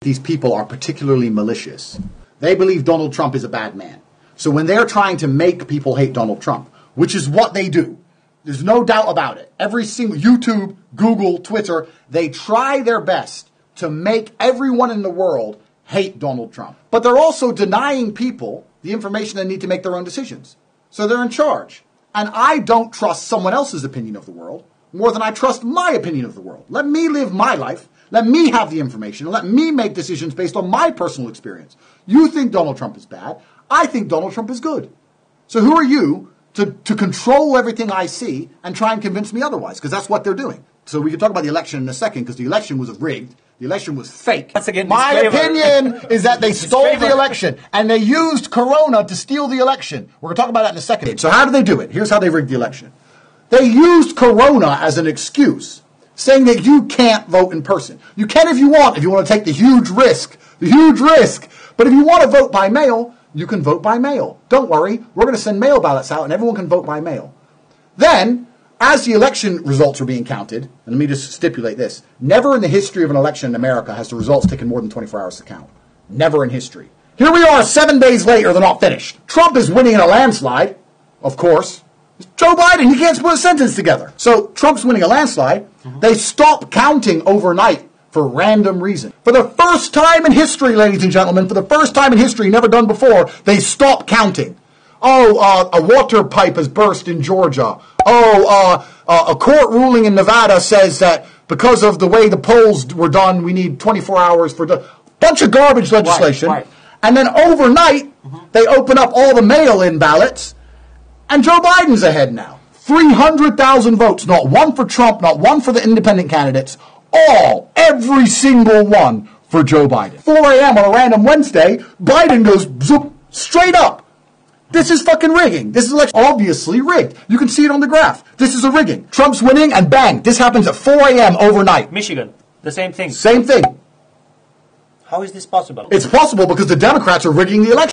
these people are particularly malicious. They believe Donald Trump is a bad man. So when they're trying to make people hate Donald Trump, which is what they do, there's no doubt about it. Every single YouTube, Google, Twitter, they try their best to make everyone in the world hate Donald Trump. But they're also denying people the information they need to make their own decisions. So they're in charge. And I don't trust someone else's opinion of the world more than I trust my opinion of the world. Let me live my life. Let me have the information. And let me make decisions based on my personal experience. You think Donald Trump is bad. I think Donald Trump is good. So who are you to control everything I see and try and convince me otherwise? Because that's what they're doing. So we can talk about the election in a second, because the election was rigged. The election was fake. Once again, my opinion is that they stole the election, and they used Corona to steal the election. We're going to talk about that in a second. So how do they do it? Here's how they rigged the election. They used Corona as an excuse, saying that you can't vote in person. You can if you want to take the huge risk. But if you want to vote by mail, you can vote by mail. Don't worry. We're going to send mail ballots out, and everyone can vote by mail. Then, as the election results are being counted, and let me just stipulate this, never in the history of an election in America has the results taken more than 24 hours to count. Never in history. Here we are 7 days later, they're not finished. Trump is winning in a landslide, of course. Joe Biden, he can't put a sentence together. So Trump's winning a landslide. They stop counting overnight for random reason. For the first time in history, ladies and gentlemen, for the first time in history, never done before, they stop counting. Oh, a water pipe has burst in Georgia. Oh, a court ruling in Nevada says that because of the way the polls were done, we need 24 hours for the bunch of garbage legislation. Right. And then overnight, they open up all the mail-in ballots, and Joe Biden's ahead now. 300,000 votes, not one for Trump, not one for the independent candidates, every single one for Joe Biden. 4 a.m. on a random Wednesday, Biden goes zoop, straight up. This is fucking rigging. This is like obviously rigged. You can see it on the graph. This is a rigging. Trump's winning, and bang, this happens at 4 a.m. overnight. Michigan, the same thing. Same thing. How is this possible? It's possible because the Democrats are rigging the election.